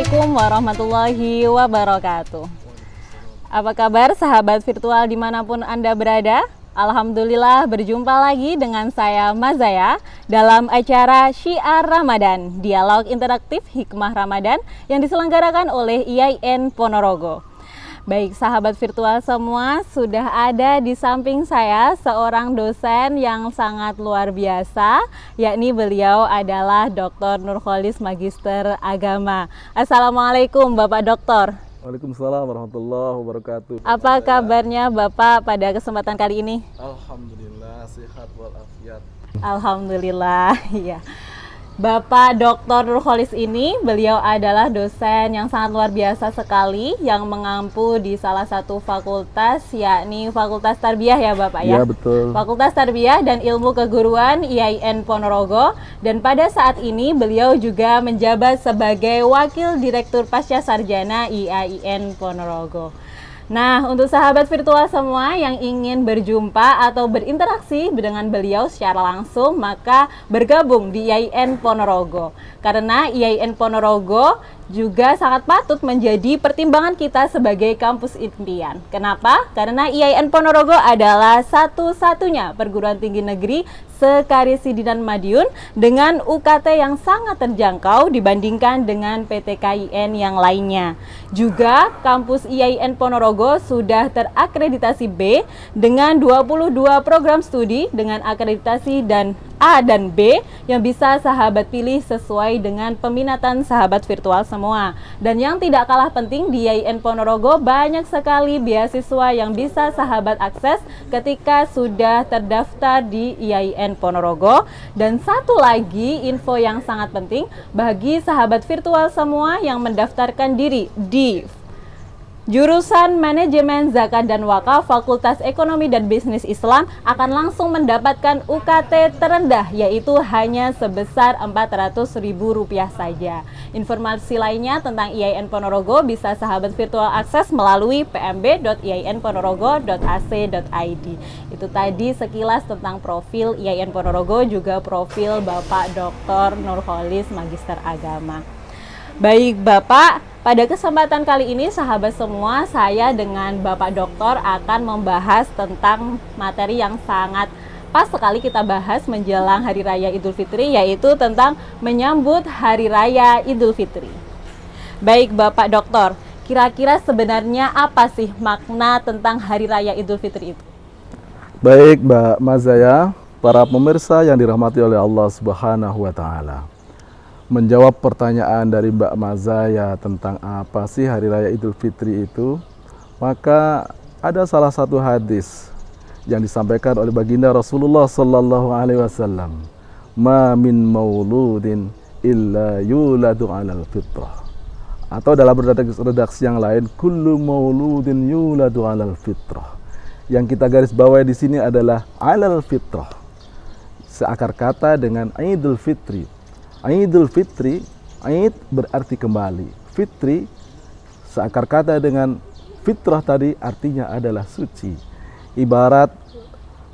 Assalamualaikum warahmatullahi wabarakatuh. Apa kabar sahabat virtual dimanapun Anda berada? Alhamdulillah berjumpa lagi dengan saya Mazaya dalam acara Syiar Ramadan, dialog interaktif Hikmah Ramadan yang diselenggarakan oleh IAIN Ponorogo. Baik sahabat virtual semua, sudah ada di samping saya seorang dosen yang sangat luar biasa, yakni beliau adalah Dr. Nurholis Magister Agama. Assalamualaikum Bapak Doktor. Waalaikumsalam warahmatullahi wabarakatuh. Apa kabarnya Bapak pada kesempatan kali ini? Alhamdulillah sehat walafiat. Alhamdulillah, iya. Bapak Dr. Nurholis ini, beliau adalah dosen yang sangat luar biasa sekali yang mengampu di salah satu fakultas, yakni Fakultas Tarbiyah ya Bapak ya? Iya betul. Fakultas Tarbiyah dan Ilmu Keguruan IAIN Ponorogo, dan pada saat ini beliau juga menjabat sebagai Wakil Direktur Pasca Sarjana IAIN Ponorogo. Nah, untuk sahabat virtual semua yang ingin berjumpa atau berinteraksi dengan beliau secara langsung, maka bergabung di IAIN Ponorogo. Karena IAIN Ponorogo juga sangat patut menjadi pertimbangan kita sebagai kampus impian. Kenapa? Karena IAIN Ponorogo adalah satu-satunya perguruan tinggi negeri se-Karisidenan Madiun dengan UKT yang sangat terjangkau dibandingkan dengan PTKIN yang lainnya. Juga kampus IAIN Ponorogo sudah terakreditasi B dengan 22 program studi dengan akreditasi dan A dan B yang bisa sahabat pilih sesuai dengan peminatan sahabat virtual semua. Dan yang tidak kalah penting, di IAIN Ponorogo banyak sekali beasiswa yang bisa sahabat akses ketika sudah terdaftar di IAIN Ponorogo. Dan satu lagi info yang sangat penting bagi sahabat virtual semua yang mendaftarkan diri di Jurusan Manajemen Zakat dan Wakaf Fakultas Ekonomi dan Bisnis Islam akan langsung mendapatkan UKT terendah, yaitu hanya sebesar Rp400.000 saja. Informasi lainnya tentang IAIN Ponorogo bisa sahabat virtual akses melalui pmb.iainponorogo.ac.id. Itu tadi sekilas tentang profil IAIN Ponorogo, juga profil Bapak Dr. Nurholis Magister Agama. Baik Bapak, pada kesempatan kali ini sahabat semua, saya dengan Bapak Doktor akan membahas tentang materi yang sangat pas sekali kita bahas menjelang Hari Raya Idul Fitri, yaitu tentang menyambut Hari Raya Idul Fitri. Baik Bapak Doktor, kira-kira sebenarnya apa sih makna tentang Hari Raya Idul Fitri itu? Baik Mbak Mazaya, para pemirsa yang dirahmati oleh Allah Subhanahu wa Ta'ala. Menjawab pertanyaan dari Mbak Mazaya tentang apa sih Hari Raya Idul Fitri itu, maka ada salah satu hadis yang disampaikan oleh baginda Rasulullah Sallallahu Alaihi Wasallam, "Ma min mauludin illa yuladu 'alal fitrah." Atau dalam redaksi yang lain, "Kullu mauludin yuladu 'alal fitrah." Yang kita garis bawahi di sini adalah 'alal fitrah, seakar kata dengan Idul Fitri. Idul Fitri, Aid berarti kembali, Fitri seakar kata dengan fitrah tadi artinya adalah suci. Ibarat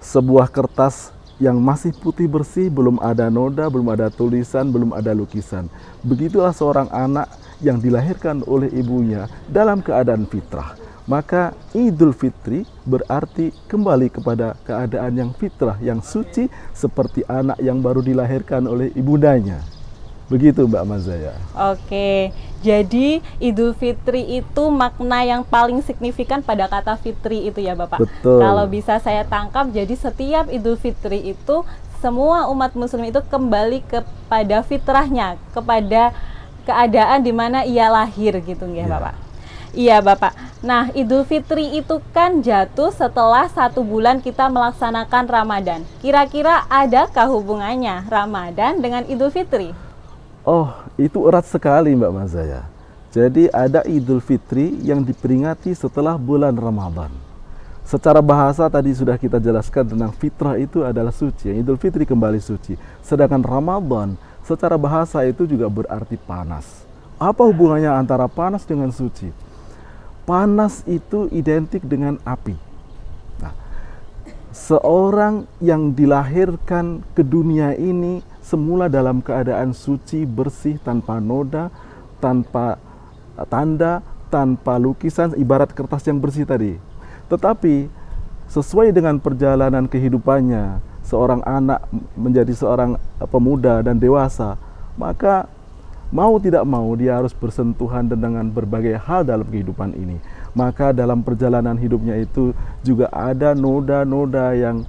sebuah kertas yang masih putih bersih, belum ada noda, belum ada tulisan, belum ada lukisan. Begitulah seorang anak yang dilahirkan oleh ibunya dalam keadaan fitrah. Maka Idul Fitri berarti kembali kepada keadaan yang fitrah, yang suci, seperti anak yang baru dilahirkan oleh ibundanya. Begitu Mbak Mazaya. Oke, jadi Idul Fitri itu makna yang paling signifikan pada kata fitri itu ya Bapak? Betul. Kalau bisa saya tangkap, jadi setiap Idul Fitri itu semua umat muslim itu kembali kepada fitrahnya, kepada keadaan di mana ia lahir gitu ya Bapak? Iya Bapak. Nah, Idul Fitri itu kan jatuh setelah 1 bulan kita melaksanakan Ramadan. Kira-kira adakah hubungannya Ramadan dengan Idul Fitri? Oh, itu erat sekali Mbak Mazaya. Jadi ada Idul Fitri yang diperingati setelah bulan Ramadan. Secara bahasa tadi sudah kita jelaskan tentang fitrah itu adalah suci. Idul Fitri kembali suci. Sedangkan Ramadan secara bahasa itu juga berarti panas. Apa hubungannya antara panas dengan suci? Panas itu identik dengan api. Nah, seorang yang dilahirkan ke dunia ini semula dalam keadaan suci, bersih, tanpa noda, tanpa tanda, tanpa lukisan, ibarat kertas yang bersih tadi. Tetapi sesuai dengan perjalanan kehidupannya, seorang anak menjadi seorang pemuda dan dewasa, maka mau tidak mau dia harus bersentuhan dengan berbagai hal dalam kehidupan ini. Maka dalam perjalanan hidupnya itu juga ada noda-noda yang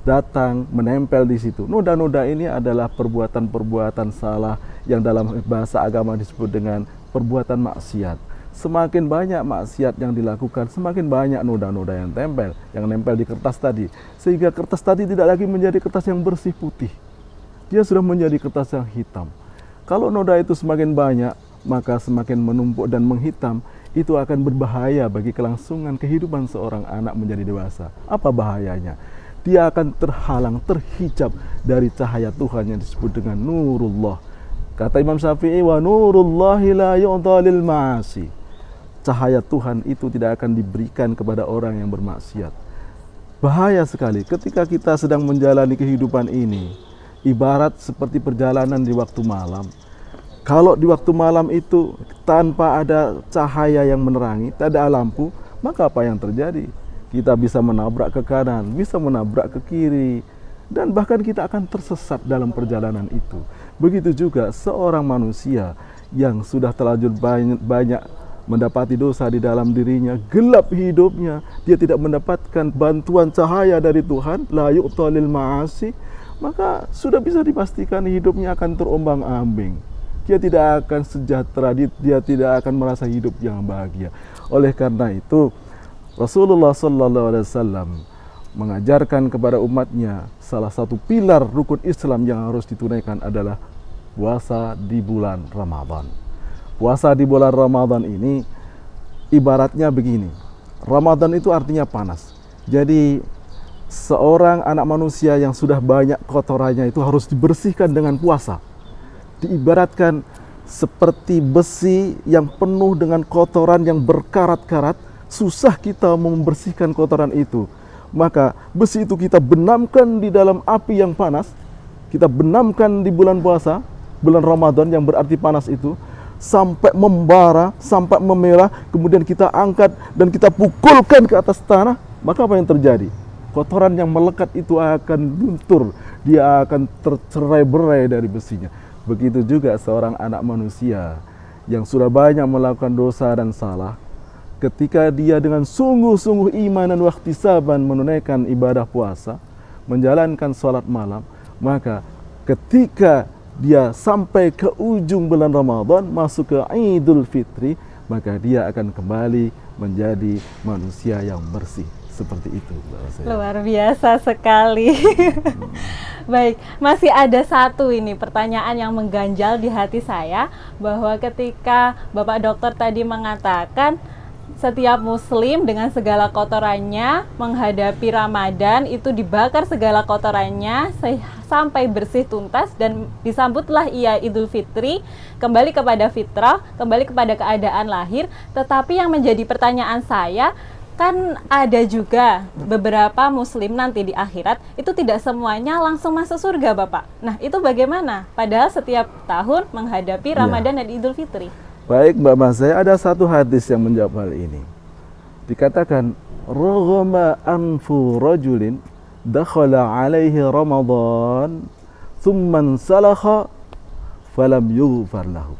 datang menempel di situ. Noda-noda ini adalah perbuatan-perbuatan salah yang dalam bahasa agama disebut dengan perbuatan maksiat. Semakin banyak maksiat yang dilakukan, semakin banyak noda-noda yang nempel di kertas tadi. Sehingga kertas tadi tidak lagi menjadi kertas yang bersih putih. Dia sudah menjadi kertas yang hitam. Kalau noda itu semakin banyak, maka semakin menumpuk dan menghitam, itu akan berbahaya bagi kelangsungan kehidupan seorang anak menjadi dewasa. Apa bahayanya? Dia akan terhalang, terhijab dari cahaya Tuhan yang disebut dengan nurullah. Kata Imam Syafi'i, wa nurullahi la yu'ta lil ma'asi. Cahaya Tuhan itu tidak akan diberikan kepada orang yang bermaksiat. Bahaya sekali ketika kita sedang menjalani kehidupan ini, ibarat seperti perjalanan di waktu malam. Kalau di waktu malam itu tanpa ada cahaya yang menerangi, tak ada lampu, maka apa yang terjadi? Kita bisa menabrak ke kanan, bisa menabrak ke kiri, dan bahkan kita akan tersesat dalam perjalanan itu. Begitu juga seorang manusia yang sudah terlanjur banyak mendapati dosa di dalam dirinya, gelap hidupnya, dia tidak mendapatkan bantuan cahaya dari Tuhan, la yu'ta lil ma'asi, maka sudah bisa dipastikan hidupnya akan terombang-ambing. Dia tidak akan sejahtera, dia tidak akan merasa hidup yang bahagia. Oleh karena itu, Rasulullah SAW mengajarkan kepada umatnya salah satu pilar rukun Islam yang harus ditunaikan adalah puasa di bulan Ramadan. Puasa di bulan Ramadan ini ibaratnya begini. Ramadan itu artinya panas. Jadi seorang anak manusia yang sudah banyak kotorannya itu harus dibersihkan dengan puasa. Diibaratkan seperti besi yang penuh dengan kotoran yang berkarat-karat, susah kita membersihkan kotoran itu. Maka besi itu kita benamkan di dalam api yang panas, kita benamkan di bulan puasa, bulan Ramadan yang berarti panas itu, sampai membara, sampai memerah, kemudian kita angkat dan kita pukulkan ke atas tanah, maka apa yang terjadi? Kotoran yang melekat itu akan luntur, dia akan tercerai-berai dari besinya. Begitu juga seorang anak manusia yang sudah banyak melakukan dosa dan salah, ketika dia dengan sungguh-sungguh iman dan wahtisaban menunaikan ibadah puasa, menjalankan sholat malam, maka ketika dia sampai ke ujung bulan Ramadan, masuk ke Idul Fitri, maka dia akan kembali menjadi manusia yang bersih. Seperti itu. Luar biasa sekali. Baik, masih ada satu ini pertanyaan yang mengganjal di hati saya, bahwa ketika Bapak Dokter tadi mengatakan setiap muslim dengan segala kotorannya menghadapi Ramadan itu dibakar segala kotorannya sampai bersih tuntas, dan disambutlah ia Idul Fitri, kembali kepada fitrah, kembali kepada keadaan lahir. Tetapi yang menjadi pertanyaan saya, kan ada juga beberapa muslim nanti di akhirat itu tidak semuanya langsung masuk surga, Bapak. Nah, itu bagaimana? Padahal setiap tahun menghadapi Ramadan dan Idul Fitri. Baik Mbak Mas, saya ada satu hadis yang menjawab hal ini. Dikatakan, raghama anfu rajulin dakhala alaihi Ramadan thumman salakha falam yughfar lahu.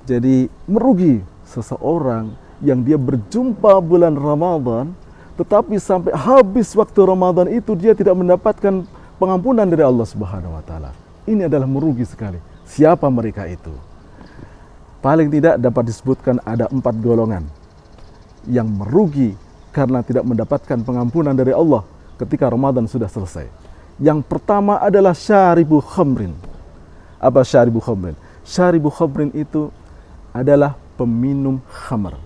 Jadi merugi seseorang yang dia berjumpa bulan Ramadan, tetapi sampai habis waktu Ramadan itu dia tidak mendapatkan pengampunan dari Allah Subhanahu wa taala. Ini adalah merugi sekali. Siapa mereka itu? Paling tidak dapat disebutkan ada 4 golongan yang merugi karena tidak mendapatkan pengampunan dari Allah ketika Ramadan sudah selesai. Yang pertama adalah syaribu khamrin. Apa syaribu khamrin? Syaribu khamrin itu adalah peminum khamr.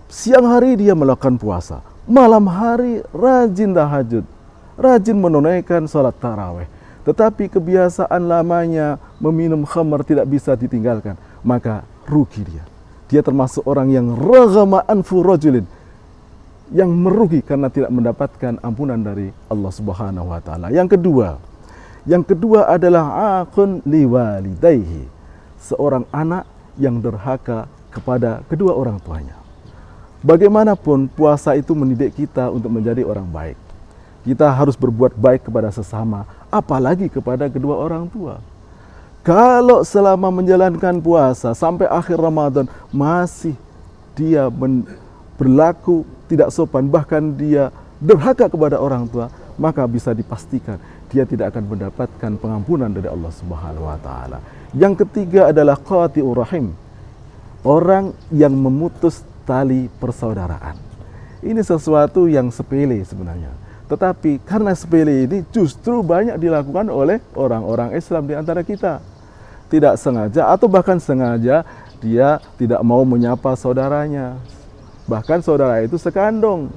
Siang hari dia melakukan puasa, malam hari rajin tahajud, rajin menunaikan sholat tarawih. Tetapi kebiasaan lamanya meminum khamr tidak bisa ditinggalkan, maka rugi dia. Dia termasuk orang yang raghama anfu rajulin, yang merugi karena tidak mendapatkan ampunan dari Allah Subhanahu wa taala. Yang kedua adalah aqun liwalidayhi, seorang anak yang derhaka kepada kedua orang tuanya. Bagaimanapun puasa itu mendidik kita untuk menjadi orang baik. Kita harus berbuat baik kepada sesama, apalagi kepada kedua orang tua. Kalau selama menjalankan puasa sampai akhir Ramadan masih dia berlaku tidak sopan, bahkan dia durhaka kepada orang tua, maka bisa dipastikan dia tidak akan mendapatkan pengampunan dari Allah Subhanahu wa taala. Yang ketiga adalah qati'ur rahim. Orang yang memutus tali persaudaraan. Ini sesuatu yang sepele sebenarnya. Tetapi karena sepele ini justru banyak dilakukan oleh orang-orang Islam di antara kita. Tidak sengaja atau bahkan sengaja dia tidak mau menyapa saudaranya. Bahkan saudara itu sekandung.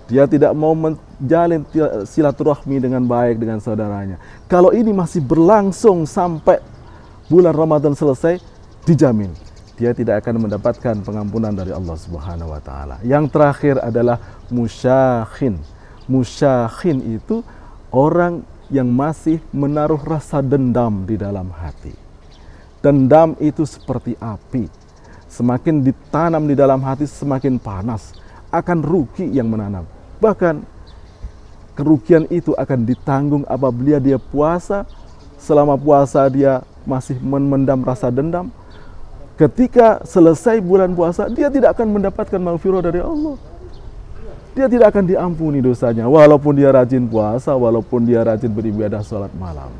Dia tidak mau menjalin silaturahmi dengan baik dengan saudaranya. Kalau ini masih berlangsung sampai bulan Ramadan selesai, dijamin dia tidak akan mendapatkan pengampunan dari Allah Subhanahu wa taala. Yang terakhir adalah musyakhin. Musyakhin itu orang yang masih menaruh rasa dendam di dalam hati. Dendam itu seperti api. Semakin ditanam di dalam hati semakin panas. Akan rugi yang menanam. Bahkan kerugian itu akan ditanggung apabila dia puasa. Selama puasa dia masih memendam rasa dendam. Ketika selesai bulan puasa, dia tidak akan mendapatkan maghfirah dari Allah. Dia tidak akan diampuni dosanya, walaupun dia rajin puasa, walaupun dia rajin beribadah sholat malam.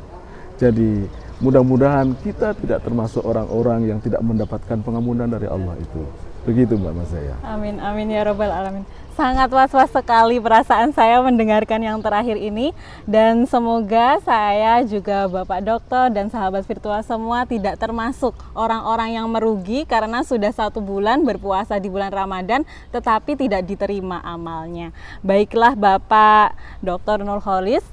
Jadi mudah-mudahan kita tidak termasuk orang-orang yang tidak mendapatkan pengampunan dari Allah itu. Begitu Mbak Mazaya. Amin, amin ya Rabbal Alamin. Sangat was-was sekali perasaan saya mendengarkan yang terakhir ini. Dan semoga saya juga Bapak Dokter dan sahabat virtual semua tidak termasuk orang-orang yang merugi karena sudah 1 bulan berpuasa di bulan Ramadan tetapi tidak diterima amalnya. Baiklah Bapak Dr. Nurholis,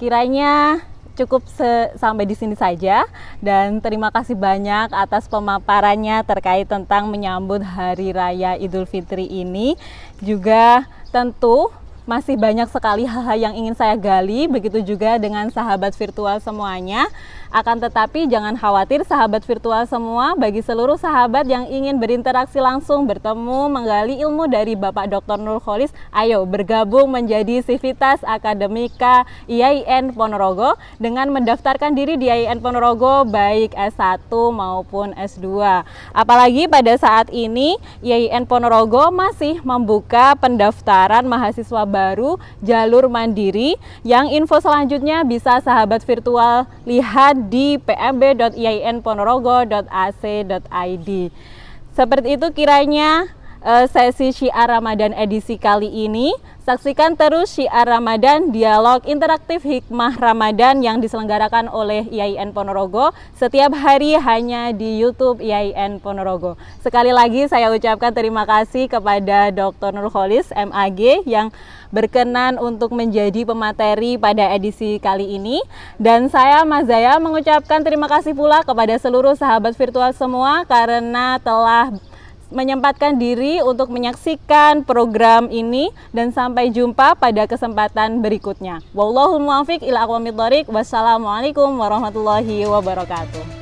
kiranya cukup sampai di sini saja dan terima kasih banyak atas pemaparannya terkait tentang menyambut Hari Raya Idul Fitri ini. Juga tentu masih banyak sekali hal-hal yang ingin saya gali, begitu juga dengan sahabat virtual semuanya. Akan tetapi jangan khawatir sahabat virtual semua, bagi seluruh sahabat yang ingin berinteraksi langsung, bertemu, menggali ilmu dari Bapak Dr. Nurholis, ayo bergabung menjadi Sivitas Akademika IAIN Ponorogo dengan mendaftarkan diri di IAIN Ponorogo baik S1 maupun S2. Apalagi pada saat ini IAIN Ponorogo masih membuka pendaftaran mahasiswa baru jalur mandiri, yang info selanjutnya bisa sahabat virtual lihat di pmb.iainponorogo.ac.id. Seperti itu kiranya sesi Syiar Ramadan edisi kali ini. Saksikan terus Syiar Ramadan, dialog interaktif hikmah Ramadan yang diselenggarakan oleh IAIN Ponorogo setiap hari hanya di YouTube IAIN Ponorogo. Sekali lagi saya ucapkan terima kasih kepada Dr. Nurholis MAG yang berkenan untuk menjadi pemateri pada edisi kali ini. Dan saya Mazaya mengucapkan terima kasih pula kepada seluruh sahabat virtual semua karena telah menyempatkan diri untuk menyaksikan program ini, dan sampai jumpa pada kesempatan berikutnya. Wallahul muwaffiq ila aqwamit thoriq. Wassalamualaikum warahmatullahi wabarakatuh.